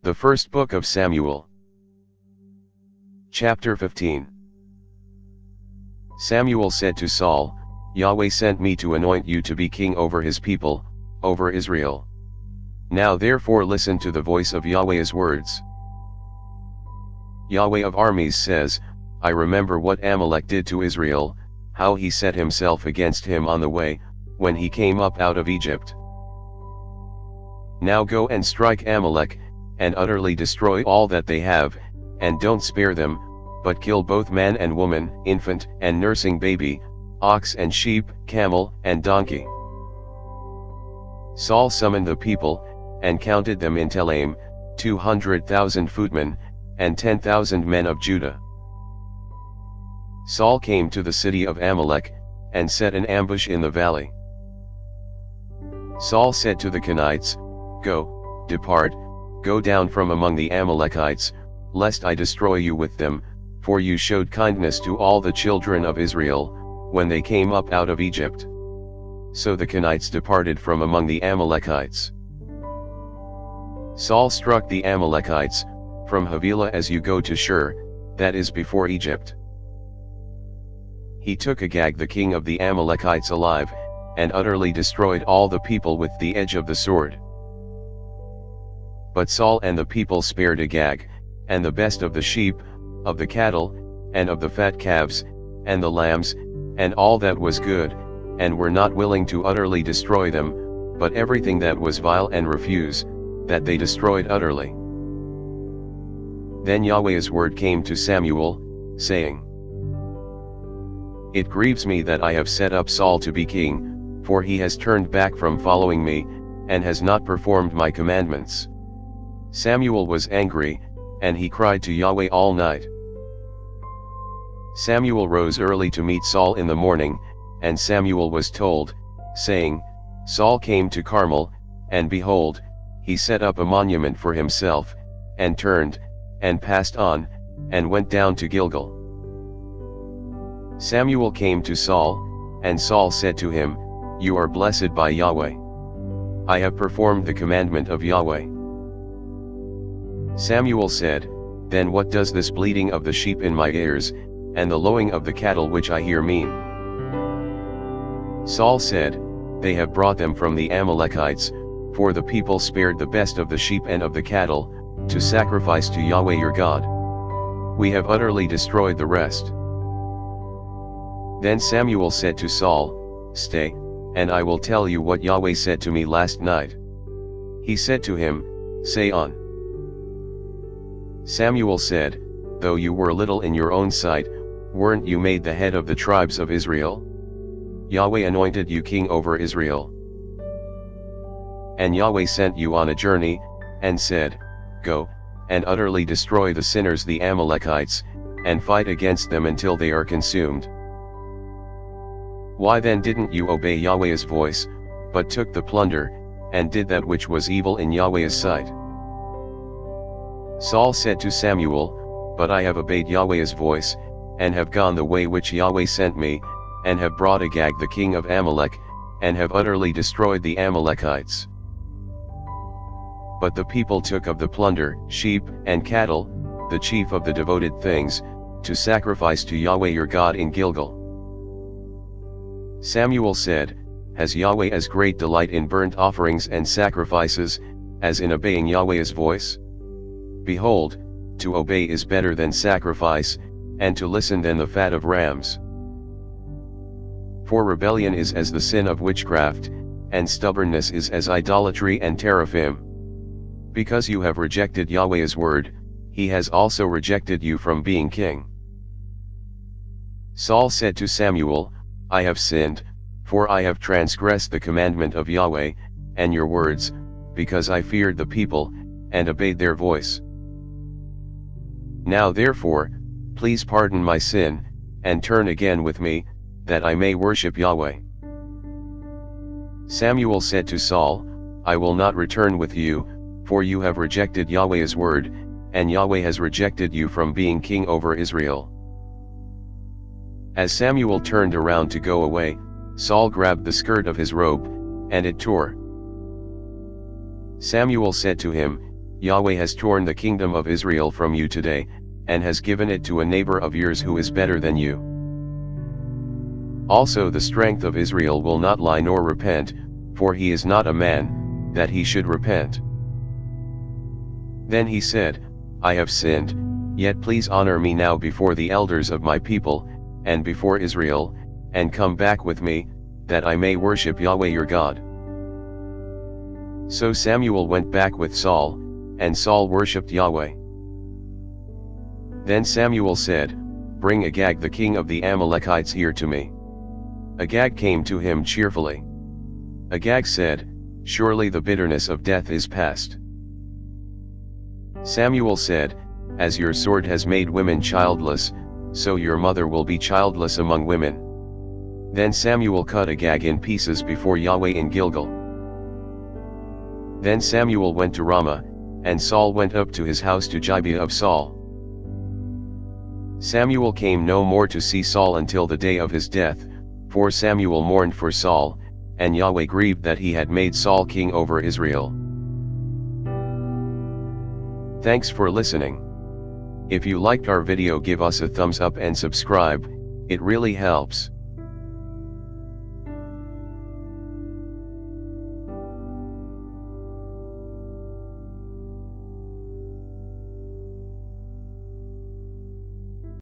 The First Book of Samuel. Chapter 15. Samuel said to Saul, Yahweh sent me to anoint you to be king over his people, over Israel. Now therefore listen to the voice of Yahweh's words. Yahweh of armies says, I remember what Amalek did to Israel, how he set himself against him on the way, when he came up out of Egypt. Now go and strike Amalek, and utterly destroy all that they have, and don't spare them, but kill both man and woman, infant and nursing baby, ox and sheep, camel and donkey. Saul summoned the people, and counted them in Telaim, 200,000 footmen, and 10,000 men of Judah. Saul came to the city of Amalek, and set an ambush in the valley. Saul said to the Kenites, Go, depart, go down from among the Amalekites, lest I destroy you with them, for you showed kindness to all the children of Israel, when they came up out of Egypt. So the Kenites departed from among the Amalekites. Saul struck the Amalekites, from Havilah as you go to Shur, that is before Egypt. He took Agag the king of the Amalekites alive, and utterly destroyed all the people with the edge of the sword. But Saul and the people spared Agag, and the best of the sheep, of the cattle, and of the fat calves, and the lambs, and all that was good, and were not willing to utterly destroy them, but everything that was vile and refuse, that they destroyed utterly. Then Yahweh's word came to Samuel, saying, It grieves me that I have set up Saul to be king, for he has turned back from following me, and has not performed my commandments. Samuel was angry, and he cried to Yahweh all night. Samuel rose early to meet Saul in the morning, and Samuel was told, saying, Saul came to Carmel, and behold, he set up a monument for himself, and turned, and passed on, and went down to Gilgal. Samuel came to Saul, and Saul said to him, You are blessed by Yahweh. I have performed the commandment of Yahweh. Samuel said, Then what does this bleating of the sheep in my ears, and the lowing of the cattle which I hear mean? Saul said, They have brought them from the Amalekites, for the people spared the best of the sheep and of the cattle, to sacrifice to Yahweh your God. We have utterly destroyed the rest. Then Samuel said to Saul, Stay, and I will tell you what Yahweh said to me last night. He said to him, Say on. Samuel said, Though you were little in your own sight, weren't you made the head of the tribes of Israel? Yahweh anointed you king over Israel. And Yahweh sent you on a journey, and said, Go, and utterly destroy the sinners the Amalekites, and fight against them until they are consumed. Why then didn't you obey Yahweh's voice, but took the plunder, and did that which was evil in Yahweh's sight? Saul said to Samuel, But I have obeyed Yahweh's voice, and have gone the way which Yahweh sent me, and have brought Agag the king of Amalek, and have utterly destroyed the Amalekites. But the people took of the plunder, sheep and cattle, the chief of the devoted things, to sacrifice to Yahweh your God in Gilgal. Samuel said, Has Yahweh as great delight in burnt offerings and sacrifices, as in obeying Yahweh's voice? Behold, to obey is better than sacrifice, and to listen than the fat of rams. For rebellion is as the sin of witchcraft, and stubbornness is as idolatry and teraphim. Because you have rejected Yahweh's word, he has also rejected you from being king. Saul said to Samuel, I have sinned, for I have transgressed the commandment of Yahweh, and your words, because I feared the people, and obeyed their voice. Now therefore, please pardon my sin, and turn again with me, that I may worship Yahweh. Samuel said to Saul, I will not return with you, for you have rejected Yahweh's word, and Yahweh has rejected you from being king over Israel. As Samuel turned around to go away, Saul grabbed the skirt of his robe, and it tore. Samuel said to him, Yahweh has torn the kingdom of Israel from you today, and has given it to a neighbor of yours who is better than you. Also the strength of Israel will not lie nor repent, for he is not a man, that he should repent. Then he said, I have sinned, yet please honor me now before the elders of my people, and before Israel, and come back with me, that I may worship Yahweh your God. So Samuel went back with Saul, and Saul worshipped Yahweh. Then Samuel said, Bring Agag the king of the Amalekites here to me. Agag came to him cheerfully. Agag said, Surely the bitterness of death is past. Samuel said, As your sword has made women childless, so your mother will be childless among women. Then Samuel cut Agag in pieces before Yahweh in Gilgal. Then Samuel went to Ramah, and Saul went up to his house to Gibeah of Saul. Samuel came no more to see Saul until the day of his death, for Samuel mourned for Saul, and Yahweh grieved that he had made Saul king over Israel. Thanks for listening. If you liked our video, give us a thumbs up and subscribe, it really helps.